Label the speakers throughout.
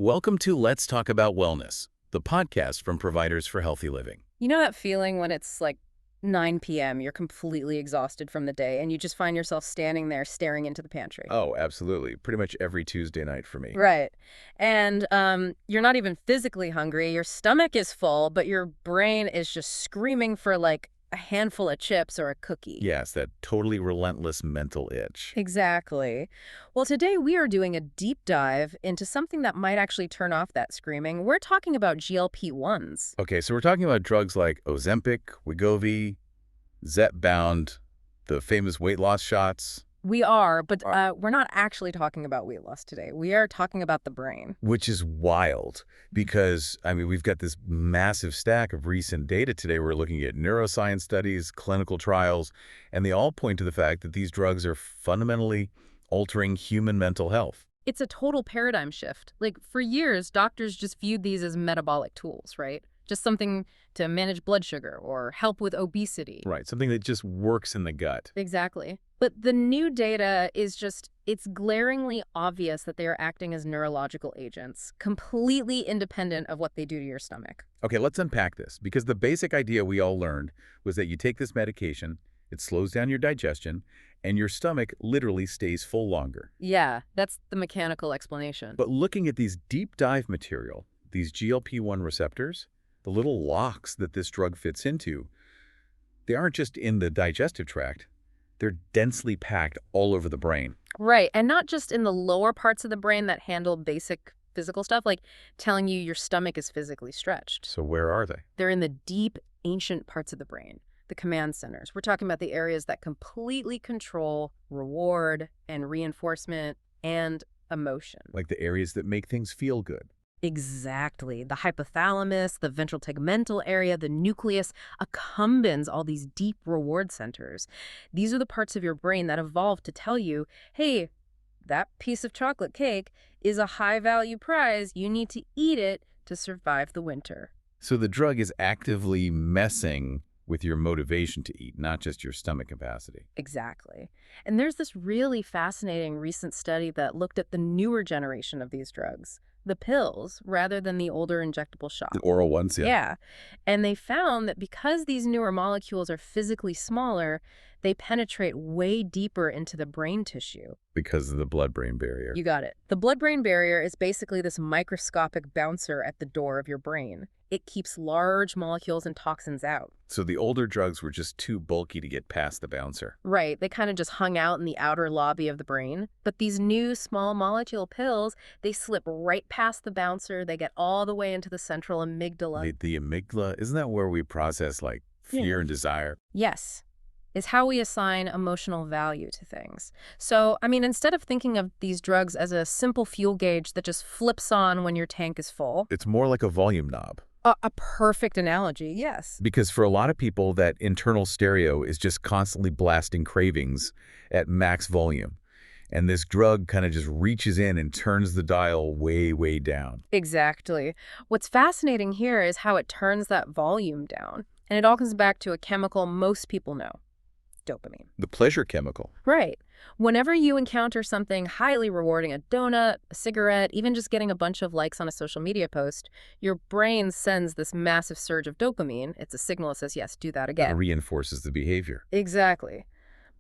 Speaker 1: Welcome to Let's Talk About Wellness, the podcast from providers for healthy living.
Speaker 2: You know that feeling when it's like 9 p.m., you're completely exhausted from the day, and you just find yourself standing there staring into the pantry?
Speaker 1: Oh, absolutely. Pretty much every Tuesday night for me.
Speaker 2: Right. And you're not even physically hungry. Your stomach is full, but your brain is just screaming for like a handful of chips or a cookie.
Speaker 1: Yes, that totally relentless mental itch.
Speaker 2: Exactly. Well, today we are doing a deep dive into something that might actually turn off that screaming. We're talking about GLP-1s.
Speaker 1: Okay, so we're talking about drugs like Ozempic, Wegovy, Zepbound, the famous weight loss shots.
Speaker 2: We are, but we're not actually talking about weight loss today. We are talking about the brain.
Speaker 1: Which is wild because, we've got this massive stack of recent data today. We're looking at neuroscience studies, clinical trials, and they all point to the fact that these drugs are fundamentally altering human mental health.
Speaker 2: It's a total paradigm shift. Like, for years, doctors just viewed these as metabolic tools, right? Just something to manage blood sugar or help with obesity.
Speaker 1: Right, something that just works in the gut.
Speaker 2: Exactly. But the new data is it's glaringly obvious that they are acting as neurological agents, completely independent of what they do to your stomach.
Speaker 1: Okay, let's unpack this, because the basic idea we all learned was that you take this medication, it slows down your digestion, and your stomach literally stays full longer.
Speaker 2: Yeah, that's the mechanical explanation.
Speaker 1: But looking at these deep dive material, these GLP-1 receptors, the little locks that this drug fits into, they aren't just in the digestive tract, they're densely packed all over the brain.
Speaker 2: Right, and not just in the lower parts of the brain that handle basic physical stuff, like telling you your stomach is physically stretched.
Speaker 1: So where are they?
Speaker 2: They're in the deep, ancient parts of the brain, the command centers. We're talking about the areas that completely control reward and reinforcement and emotion.
Speaker 1: Like the areas that make things feel good.
Speaker 2: Exactly. The hypothalamus, the ventral tegmental area, the nucleus accumbens all these deep reward centers. These are the parts of your brain that evolved to tell you, hey, that piece of chocolate cake is a high-value prize. You need to eat it to survive the winter.
Speaker 1: So the drug is actively messing with your motivation to eat, not just your stomach capacity.
Speaker 2: Exactly. And there's this really fascinating recent study that looked at the newer generation of these drugs, the pills, rather than the older injectable shots.
Speaker 1: The oral ones, yeah.
Speaker 2: Yeah. And they found that because these newer molecules are physically smaller, they penetrate way deeper into the brain tissue.
Speaker 1: Because of the blood-brain barrier.
Speaker 2: You got it. The blood-brain barrier is basically this microscopic bouncer at the door of your brain. It keeps large molecules and toxins out.
Speaker 1: So the older drugs were just too bulky to get past the bouncer.
Speaker 2: Right. They kind of just hung out in the outer lobby of the brain. But these new small molecule pills, they slip right past the bouncer. They get all the way into the central amygdala.
Speaker 1: The amygdala, isn't that where we process like fear and desire?
Speaker 2: Yes. Is how we assign emotional value to things. So, instead of thinking of these drugs as a simple fuel gauge that just flips on when your tank is full.
Speaker 1: It's more like a volume knob.
Speaker 2: A perfect analogy, yes.
Speaker 1: Because for a lot of people, that internal stereo is just constantly blasting cravings at max volume. And this drug kind of just reaches in and turns the dial way, way down.
Speaker 2: Exactly. What's fascinating here is how it turns that volume down. And it all comes back to a chemical most people know. Dopamine.
Speaker 1: The pleasure chemical.
Speaker 2: Right. Whenever you encounter something highly rewarding, a donut, a cigarette, even just getting a bunch of likes on a social media post, your brain sends this massive surge of dopamine. It's a signal that says, yes, do that again.
Speaker 1: It reinforces the behavior.
Speaker 2: Exactly.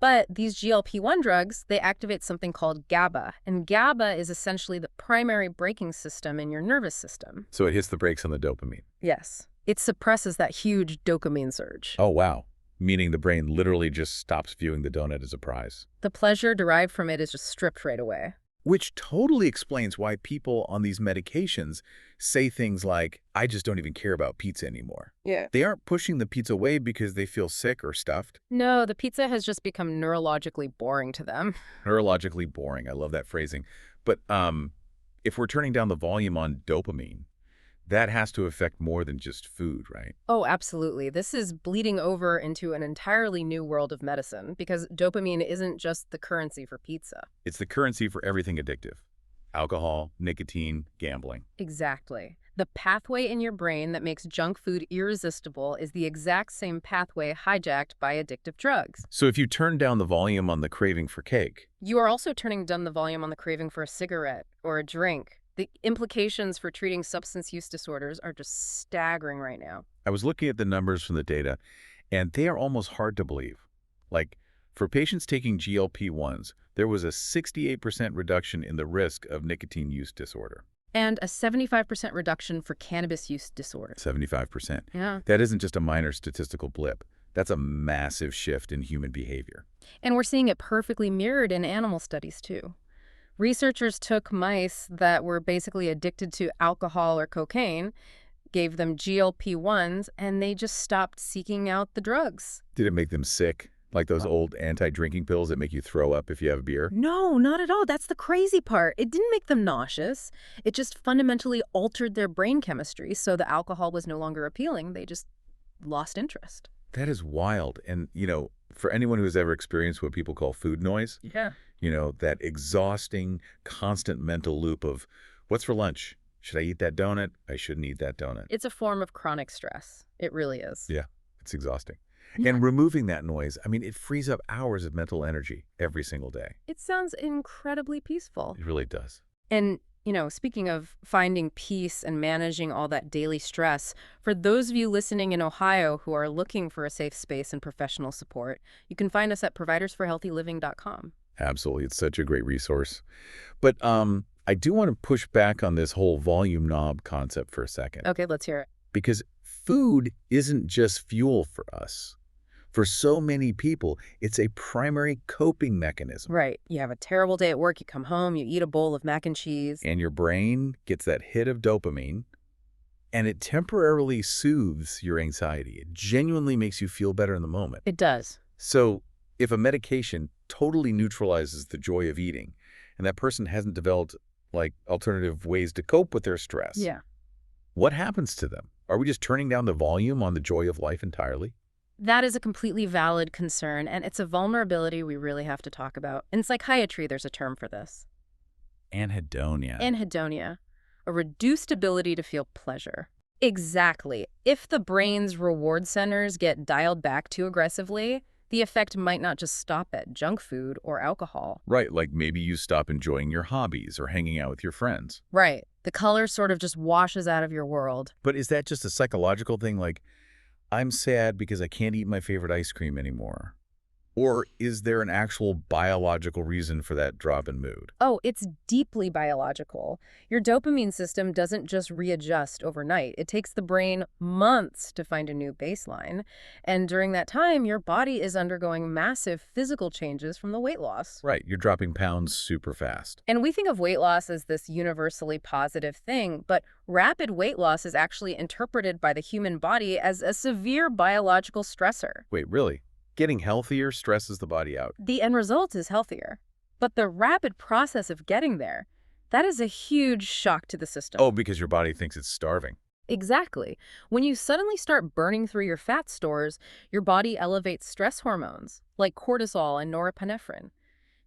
Speaker 2: But these GLP-1 drugs, they activate something called GABA. And GABA is essentially the primary braking system in your nervous system.
Speaker 1: So it hits the brakes on the dopamine.
Speaker 2: Yes. It suppresses that huge dopamine surge.
Speaker 1: Oh, wow. Meaning the brain literally just stops viewing the donut as a prize.
Speaker 2: The pleasure derived from it is just stripped right away.
Speaker 1: Which totally explains why people on these medications say things like, I just don't even care about pizza anymore.
Speaker 2: Yeah.
Speaker 1: They aren't pushing the pizza away because they feel sick or stuffed.
Speaker 2: No, the pizza has just become neurologically boring to them.
Speaker 1: Neurologically boring. I love that phrasing. But if we're turning down the volume on dopamine, that has to affect more than just food, right?
Speaker 2: Oh, absolutely. This is bleeding over into an entirely new world of medicine because dopamine isn't just the currency for pizza.
Speaker 1: It's the currency for everything addictive. Alcohol, nicotine, gambling.
Speaker 2: Exactly. The pathway in your brain that makes junk food irresistible is the exact same pathway hijacked by addictive drugs.
Speaker 1: So if you turn down the volume on the craving for cake,
Speaker 2: You are also turning down the volume on the craving for a cigarette or a drink. The implications for treating substance use disorders are just staggering right now.
Speaker 1: I was looking at the numbers from the data, and they are almost hard to believe. Like, for patients taking GLP-1s, there was a 68% reduction in the risk of nicotine use disorder.
Speaker 2: And a 75% reduction for cannabis use disorder.
Speaker 1: 75%.
Speaker 2: Yeah.
Speaker 1: That isn't just a minor statistical blip. That's a massive shift in human behavior.
Speaker 2: And we're seeing it perfectly mirrored in animal studies, too. Researchers took mice that were basically addicted to alcohol or cocaine, gave them GLP-1s, and they just stopped seeking out the drugs.
Speaker 1: Did it make them sick? Like those old anti-drinking pills that make you throw up if you have beer?
Speaker 2: No, not at all. That's the crazy part. It didn't make them nauseous. It just fundamentally altered their brain chemistry, so the alcohol was no longer appealing. They just lost interest.
Speaker 1: That is wild. And, for anyone who's ever experienced what people call food noise,
Speaker 2: Yeah.
Speaker 1: that exhausting, constant mental loop of, what's for lunch? Should I eat that donut? I shouldn't eat that donut.
Speaker 2: It's a form of chronic stress. It really is.
Speaker 1: Yeah, it's exhausting.
Speaker 2: Yeah.
Speaker 1: And removing that noise, it frees up hours of mental energy every single day.
Speaker 2: It sounds incredibly peaceful.
Speaker 1: It really does.
Speaker 2: And, speaking of finding peace and managing all that daily stress, for those of you listening in Ohio who are looking for a safe space and professional support, you can find us at providersforhealthyliving.com.
Speaker 1: Absolutely. It's such a great resource. But I do want to push back on this whole volume knob concept for a second.
Speaker 2: Okay, let's hear it.
Speaker 1: Because food isn't just fuel for us. For so many people, it's a primary coping mechanism.
Speaker 2: Right. You have a terrible day at work, you come home, you eat a bowl of mac and cheese.
Speaker 1: And your brain gets that hit of dopamine, and it temporarily soothes your anxiety. It genuinely makes you feel better in the moment.
Speaker 2: It does.
Speaker 1: So if a medication totally neutralizes the joy of eating, and that person hasn't developed, alternative ways to cope with their stress,
Speaker 2: Yeah.
Speaker 1: what happens to them? Are we just turning down the volume on the joy of life entirely?
Speaker 2: That is a completely valid concern, and it's a vulnerability we really have to talk about. In psychiatry, there's a term for this.
Speaker 1: Anhedonia.
Speaker 2: Anhedonia, a reduced ability to feel pleasure. Exactly. If the brain's reward centers get dialed back too aggressively, the effect might not just stop at junk food or alcohol.
Speaker 1: Right, like maybe you stop enjoying your hobbies or hanging out with your friends.
Speaker 2: Right. The color sort of just washes out of your world.
Speaker 1: But is that just a psychological thing, like, I'm sad because I can't eat my favorite ice cream anymore? Or is there an actual biological reason for that drop in mood?
Speaker 2: Oh, it's deeply biological. Your dopamine system doesn't just readjust overnight. It takes the brain months to find a new baseline. And during that time, your body is undergoing massive physical changes from the weight loss.
Speaker 1: Right, you're dropping pounds super fast.
Speaker 2: And we think of weight loss as this universally positive thing, but rapid weight loss is actually interpreted by the human body as a severe biological stressor.
Speaker 1: Wait, really? Getting healthier stresses the body out.
Speaker 2: The end result is healthier. But the rapid process of getting there, that is a huge shock to the system.
Speaker 1: Oh, because your body thinks it's starving.
Speaker 2: Exactly. When you suddenly start burning through your fat stores, your body elevates stress hormones, like cortisol and norepinephrine.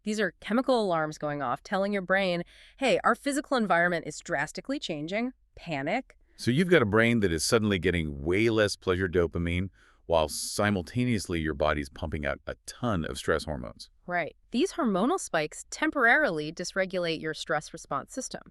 Speaker 2: These are chemical alarms going off, telling your brain, hey, our physical environment is drastically changing. Panic.
Speaker 1: So you've got a brain that is suddenly getting way less pleasure dopamine, while simultaneously your body's pumping out a ton of stress hormones.
Speaker 2: Right. These hormonal spikes temporarily dysregulate your stress response system.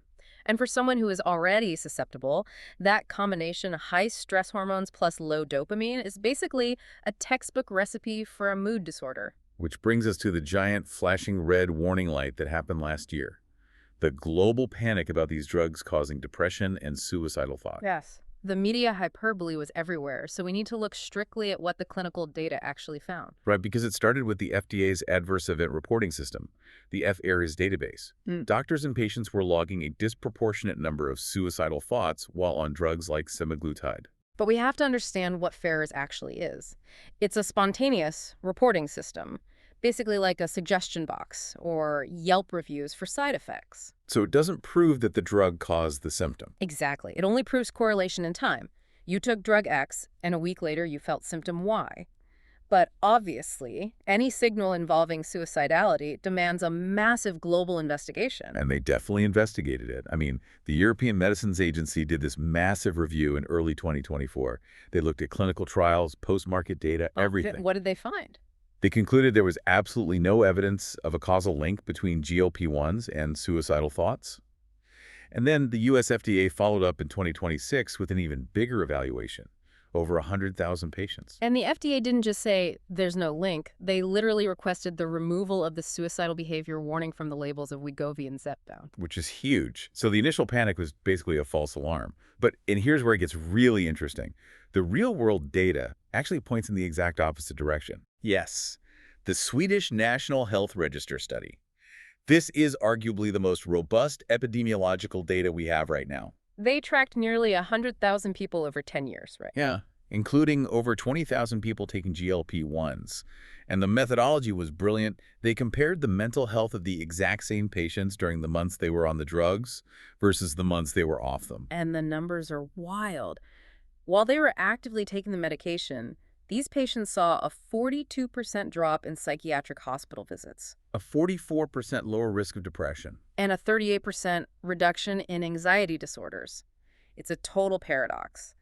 Speaker 2: And for someone who is already susceptible, that combination of high stress hormones plus low dopamine is basically a textbook recipe for a mood disorder.
Speaker 1: Which brings us to the giant flashing red warning light that happened last year. The global panic about these drugs causing depression and suicidal thoughts.
Speaker 2: Yes. The media hyperbole was everywhere, so we need to look strictly at what the clinical data actually found.
Speaker 1: Right, because it started with the FDA's Adverse Event Reporting System, the FAERS database. Doctors and patients were logging a disproportionate number of suicidal thoughts while on drugs like semaglutide.
Speaker 2: But we have to understand what FAERS actually is. It's a spontaneous reporting system, basically like a suggestion box or Yelp reviews for side effects.
Speaker 1: So it doesn't prove that the drug caused the symptom.
Speaker 2: Exactly. It only proves correlation in time. You took drug X, and a week later you felt symptom Y. But obviously, any signal involving suicidality demands a massive global investigation.
Speaker 1: And they definitely investigated it. The European Medicines Agency did this massive review in early 2024. They looked at clinical trials, post-market data, everything.
Speaker 2: What did they find?
Speaker 1: They concluded there was absolutely no evidence of a causal link between GLP-1s and suicidal thoughts. And then the US FDA followed up in 2026 with an even bigger evaluation, over 100,000 patients,
Speaker 2: And the FDA didn't just say there's no link. They literally requested the removal of the suicidal behavior warning from the labels of Wegovy and Zepbound.
Speaker 1: which is huge. So the initial panic was basically a false alarm. And here's where it gets really interesting. The real-world data actually points in the exact opposite direction. Yes, the Swedish National Health Register study. This is arguably the most robust epidemiological data we have right now.
Speaker 2: They tracked nearly 100,000 people over 10 years, right?
Speaker 1: Yeah, including over 20,000 people taking GLP-1s. And the methodology was brilliant. They compared the mental health of the exact same patients during the months they were on the drugs versus the months they were off them.
Speaker 2: And the numbers are wild. While they were actively taking the medication, these patients saw a 42% drop in psychiatric hospital visits
Speaker 1: A 44% lower risk of depression.
Speaker 2: and a 38% reduction in anxiety disorders. It's a total paradox.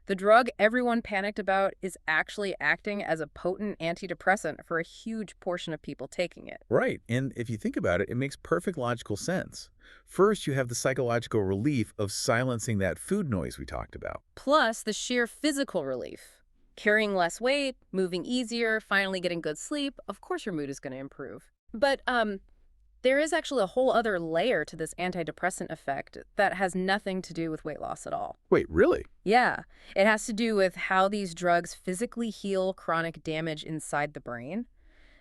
Speaker 2: The drug everyone panicked about is actually acting as a potent antidepressant for a huge portion of people taking it.
Speaker 1: Right, and if you think about it, it makes perfect logical sense. First, you have the psychological relief of silencing that food noise we talked about.
Speaker 2: Plus the sheer physical relief. Carrying less weight, moving easier, finally getting good sleep, of course your mood is going to improve. But there is actually a whole other layer to this antidepressant effect that has nothing to do with weight loss at all.
Speaker 1: Wait, really?
Speaker 2: Yeah, it has to do with how these drugs physically heal chronic damage inside the brain.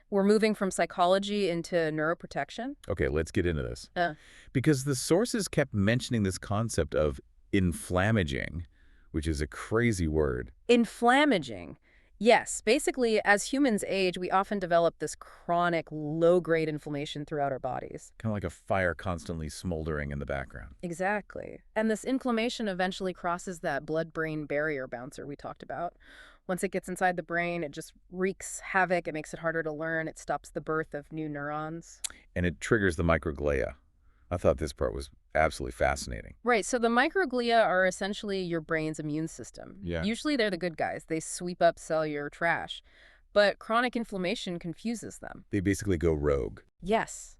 Speaker 2: We're moving from psychology into neuroprotection.
Speaker 1: Okay, let's get into this.
Speaker 2: Uh,
Speaker 1: Because the sources kept mentioning this concept of inflammaging, which is a crazy word.
Speaker 2: Inflammaging. Yes, basically, as humans age, we often develop this chronic, low-grade inflammation throughout our bodies.
Speaker 1: Kind of like a fire constantly smoldering in the background.
Speaker 2: Exactly. And this inflammation eventually crosses that blood-brain barrier bouncer we talked about. Once it gets inside the brain, it just wreaks havoc. It makes it harder to learn. It stops the birth of new neurons.
Speaker 1: And it triggers the microglia. I thought this part was absolutely fascinating.
Speaker 2: Right, so the microglia are essentially your brain's immune system.
Speaker 1: Yeah.
Speaker 2: Usually they're the good guys. They sweep up cellular trash. But chronic inflammation confuses them.
Speaker 1: They basically go rogue.
Speaker 2: Yes.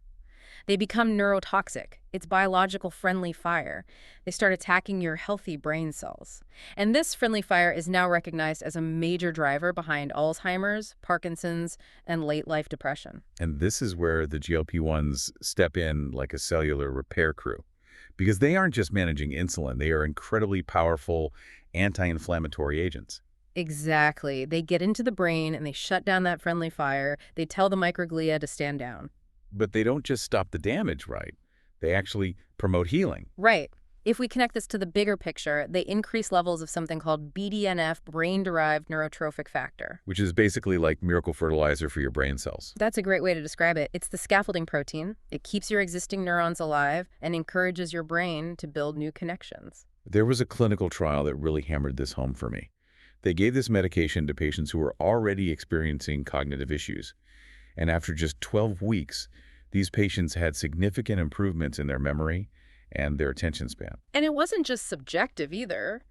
Speaker 2: They become neurotoxic. It's biological friendly fire. They start attacking your healthy brain cells. And this friendly fire is now recognized as a major driver behind Alzheimer's, Parkinson's, and late-life depression.
Speaker 1: And this is where the GLP-1s step in like a cellular repair crew. Because they aren't just managing insulin, they are incredibly powerful anti-inflammatory agents.
Speaker 2: Exactly. They get into the brain and they shut down that friendly fire. They tell the microglia to stand down.
Speaker 1: But they don't just stop the damage, right? They actually promote healing.
Speaker 2: Right. If we connect this to the bigger picture, they increase levels of something called BDNF, brain-derived neurotrophic factor.
Speaker 1: Which is basically like miracle fertilizer for your brain cells.
Speaker 2: That's a great way to describe it. It's the scaffolding protein. It keeps your existing neurons alive and encourages your brain to build new connections.
Speaker 1: There was a clinical trial that really hammered this home for me. They gave this medication to patients who were already experiencing cognitive issues. And after just 12 weeks, these patients had significant improvements in their memory and their attention span.
Speaker 2: And it wasn't just subjective either.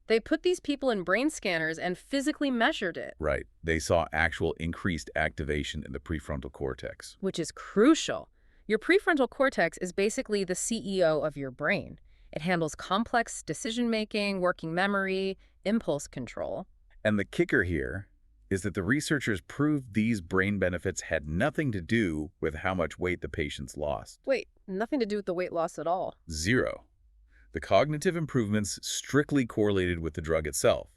Speaker 2: They put these people in brain scanners and physically measured it.
Speaker 1: Right. They saw actual increased activation in the prefrontal cortex.
Speaker 2: Which is crucial. Your prefrontal cortex is basically the CEO of your brain. It handles complex decision-making, working memory, impulse control.
Speaker 1: And the kicker here is that the researchers proved these brain benefits had nothing to do with how much weight the patients lost.
Speaker 2: Wait, nothing to do with the weight loss at all.
Speaker 1: Zero. The cognitive improvements strictly correlated with the drug itself.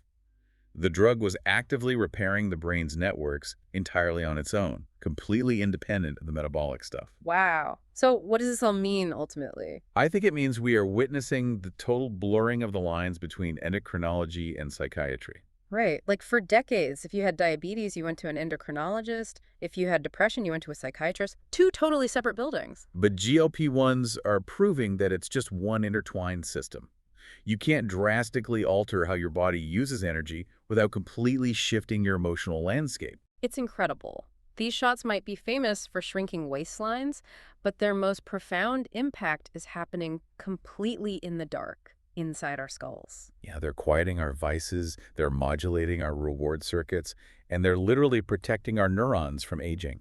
Speaker 1: The drug was actively repairing the brain's networks entirely on its own, completely independent of the metabolic stuff.
Speaker 2: Wow. So what does this all mean ultimately?
Speaker 1: I think it means we are witnessing the total blurring of the lines between endocrinology and psychiatry.
Speaker 2: Right. Like for decades, if you had diabetes, you went to an endocrinologist. If you had depression, you went to a psychiatrist. Two totally separate buildings.
Speaker 1: But GLP-1s are proving that it's just one intertwined system. You can't drastically alter how your body uses energy without completely shifting your emotional landscape.
Speaker 2: It's incredible. These shots might be famous for shrinking waistlines, but their most profound impact is happening completely in the dark, inside our skulls.
Speaker 1: Yeah, they're quieting our vices, they're modulating our reward circuits, and they're literally protecting our neurons from aging.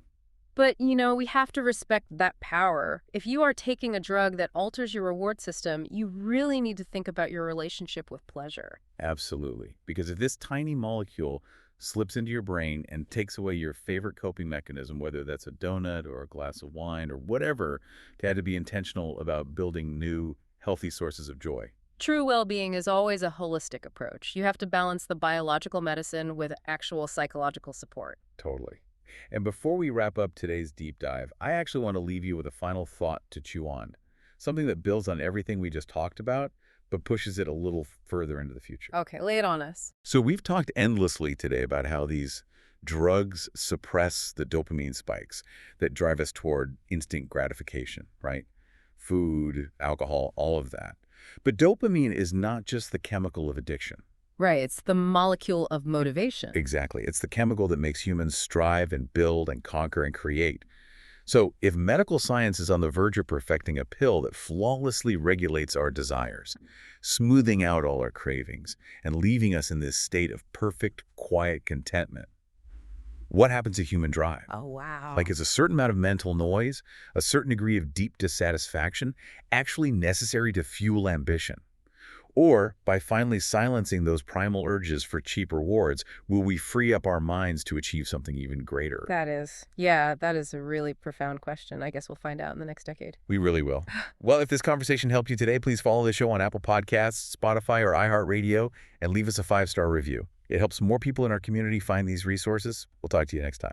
Speaker 2: But, we have to respect that power. If you are taking a drug that alters your reward system, you really need to think about your relationship with pleasure.
Speaker 1: Absolutely. Because if this tiny molecule slips into your brain and takes away your favorite coping mechanism, whether that's a donut or a glass of wine or whatever, you had to be intentional about building new, healthy sources of joy.
Speaker 2: True well-being is always a holistic approach. You have to balance the biological medicine with actual psychological support.
Speaker 1: Totally. And before we wrap up today's deep dive, I actually want to leave you with a final thought to chew on. Something that builds on everything we just talked about, but pushes it a little further into the future.
Speaker 2: Okay, lay it on us.
Speaker 1: So we've talked endlessly today about how these drugs suppress the dopamine spikes that drive us toward instant gratification, right? Food, alcohol, all of that. But dopamine is not just the chemical of addiction.
Speaker 2: Right, it's the molecule of motivation.
Speaker 1: Exactly. It's the chemical that makes humans strive and build and conquer and create. So if medical science is on the verge of perfecting a pill that flawlessly regulates our desires, smoothing out all our cravings, and leaving us in this state of perfect, quiet contentment, what happens to human drive?
Speaker 2: Oh, wow.
Speaker 1: Like, is a certain amount of mental noise, a certain degree of deep dissatisfaction, actually necessary to fuel ambition? Or, by finally silencing those primal urges for cheap rewards, will we free up our minds to achieve something even greater?
Speaker 2: That is a really profound question. I guess we'll find out in the next decade.
Speaker 1: We really will. Well, if this conversation helped you today, please follow the show on Apple Podcasts, Spotify, or iHeartRadio, and leave us a 5-star review. It helps more people in our community find these resources. We'll talk to you next time.